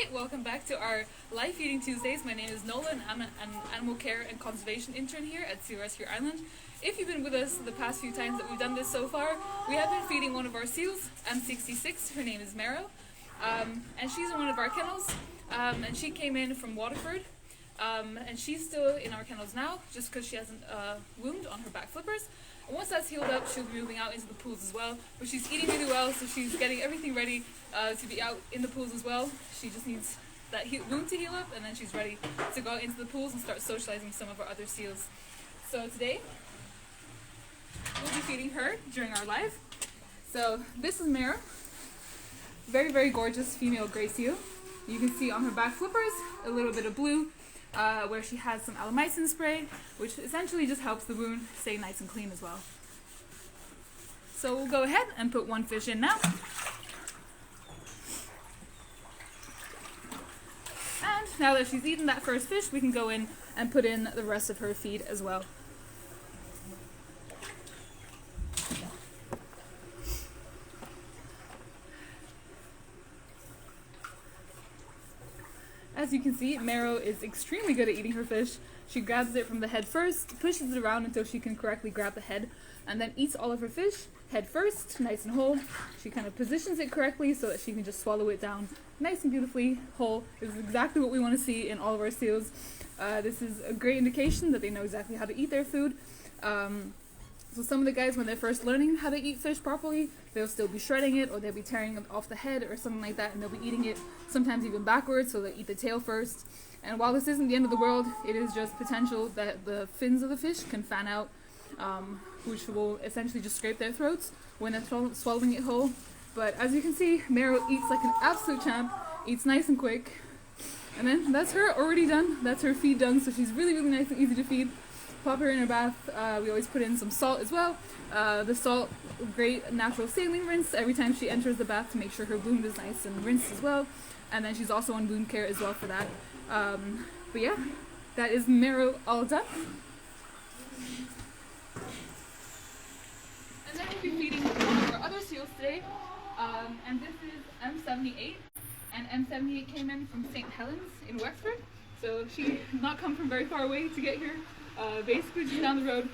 Hi, welcome back to our Life Feeding Tuesdays. My name is Nolan. I'm an animal care and conservation intern here at Sea Rescue Ireland. If you've been with us the past few times that we've done this so far, we have been feeding one of our seals, M66. Her name is Merrow, and she's in one of our kennels, and she came in from Waterford, and she's still in our kennels now just because she has a wound on her back flippers. And once that's healed up, she'll be moving out into the pools as well. But she's eating really well, so she's getting everything ready to be out in the pools as well. She just needs that wound to heal up, and then she's ready to go out into the pools and start socializing with some of our other seals. So today, we'll be feeding her during our live. So this is Merrow, very, very gorgeous female grey seal. You can see on her back flippers a little bit of blue, where she has some alomycin spray, which essentially just helps the wound stay nice and clean as well. So we'll go ahead and put one fish in now. And now that she's eaten that first fish, we can go in and put in the rest of her feed as well. As you can see, Merrow is extremely good at eating her fish. She grabs it from the head first, pushes it around until she can correctly grab the head, and then eats all of her fish head first, nice and whole. She kind of positions it correctly so that she can just swallow it down nice and beautifully whole. This is exactly what we want to see in all of our seals. This is a great indication that they know exactly how to eat their food. So some of the guys, when they're first learning how to eat fish properly, they'll still be shredding it, or they'll be tearing it off the head or something like that, and they'll be eating it sometimes even backwards, so they'll eat the tail first. And while this isn't the end of the world, it is just potential that the fins of the fish can fan out, which will essentially just scrape their throats when they're swallowing it whole. But as you can see, Merrow eats like an absolute champ, eats nice and quick. And then that's her already done. That's her feed done, so she's really, really nice and easy to feed. Pop her in her bath. We always put in some salt as well. The salt, great natural saline rinse every time she enters the bath to make sure her wound is nice and rinsed as well. And then she's also on wound care as well for that. But yeah, that is Merrow all done. And then we'll be feeding one of our other seals today. And this is M78. And M78 came in from St. Helens in Wexford. So she did not come from very far away to get here. Basically just down the road,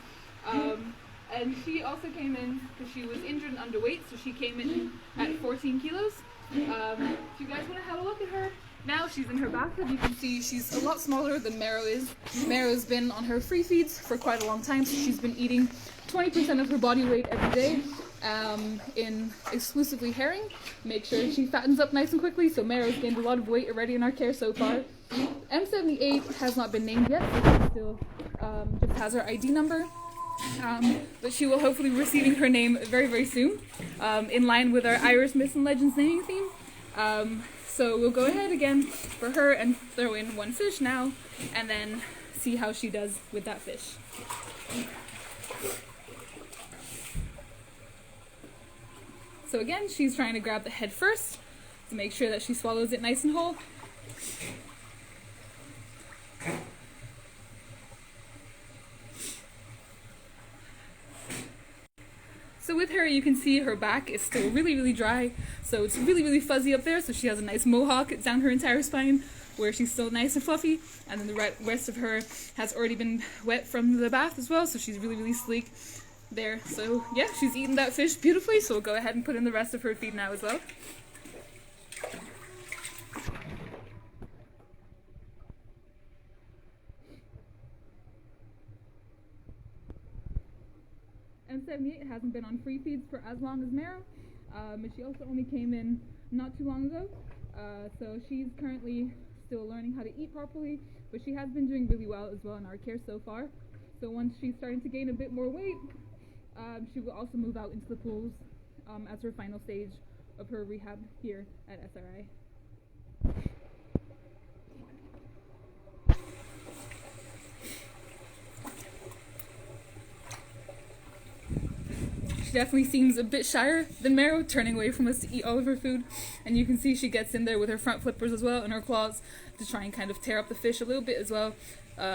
and she also came in because she was injured and underweight, so she came in at 14 kilos. If you guys want to have a look at her, now she's in her bathtub. You can see she's a lot smaller than Merrow is. Merrow's been on her free feeds for quite a long time, so she's been eating 20% of her body weight every day in exclusively herring. Make sure she fattens up nice and quickly, so Merrow's gained a lot of weight already in our care so far. M78 has not been named yet, so she still just has her ID number, but she will hopefully be receiving her name very, very soon, in line with our Irish Myths and Legends naming theme. So we'll go ahead again for her and throw in one fish now, and then see how she does with that fish. So again, she's trying to grab the head first to make sure that she swallows it nice and whole. So with her, you can see her back is still really, really dry, so it's really, really fuzzy up there, so she has a nice mohawk down her entire spine, where she's still nice and fluffy, and then the rest of her has already been wet from the bath as well, so she's really, really sleek there. So yeah, she's eaten that fish beautifully, so we'll go ahead and put in the rest of her feed now as well. M78 hasn't been on free feeds for as long as Merrow, but she also only came in not too long ago, so she's currently still learning how to eat properly, but she has been doing really well as well in our care so far. So once she's starting to gain a bit more weight, she will also move out into the pools as her final stage of her rehab here at SRI. She definitely seems a bit shyer than Merrow, turning away from us to eat all of her food. And you can see she gets in there with her front flippers as well and her claws to try and kind of tear up the fish a little bit as well,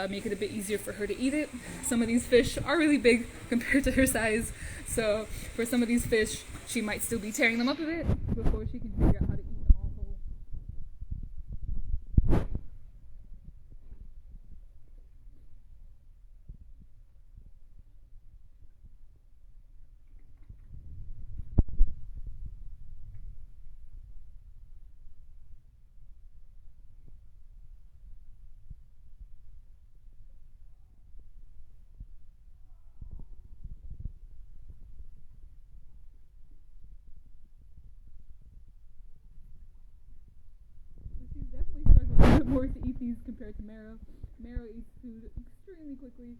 make it a bit easier for her to eat it. Some of these fish are really big compared to her size, so for some of these fish, she might still be tearing them up a bit before she can figure out how to eat them all whole. more to eat these compared to Merrow. Merrow eats food extremely quickly,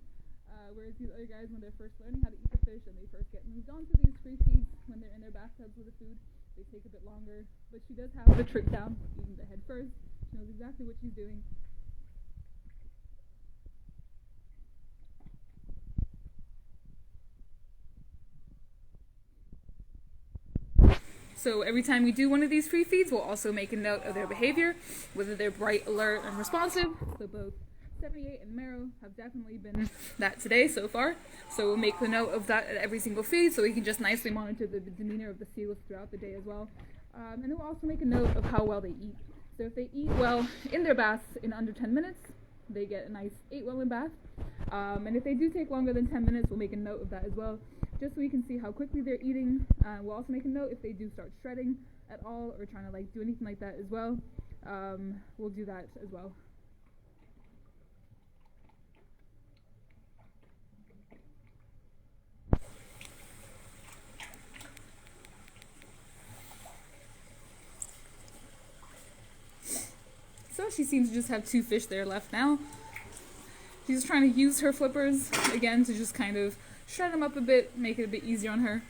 whereas these other guys, when they're first learning how to eat the fish and they first get moved on to these free feeds, when they're in their bathtubs with the food, they take a bit longer. But she does have the trick down, eating the head first. She knows exactly what she's doing. So every time we do one of these free feeds, we'll also make a note of their behavior, whether they're bright, alert, and responsive. So both 78 and Merrow have definitely been that today so far. So we'll make the note of that at every single feed so we can just nicely monitor the demeanor of the seals throughout the day as well. And then we'll also make a note of how well they eat. So if they eat well in their baths in under 10 minutes, they get a nice 8 well in bath. And if they do take longer than 10 minutes, we'll make a note of that as well, just so we can see how quickly they're eating. We'll also make a note if they do start shredding at all or trying to like do anything like that as well. We'll do that as well. So she seems to just have 2 fish there left now. She's trying to use her flippers again to just kind of shred them up a bit, make it a bit easier on her.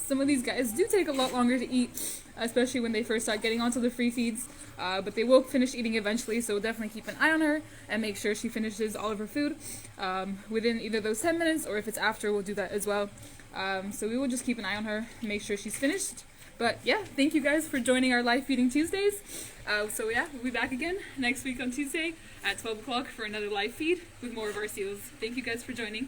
Some of these guys do take a lot longer to eat, especially when they first start getting onto the free feeds, but they will finish eating eventually, so we'll definitely keep an eye on her and make sure she finishes all of her food within either those 10 minutes, or if it's after, we'll do that as well. So we will just keep an eye on her and make sure she's finished. But yeah, thank you guys for joining our live feeding Tuesdays. So yeah, we'll be back again next week on Tuesday at 12 o'clock for another live feed with more of our seals. Thank you guys for joining.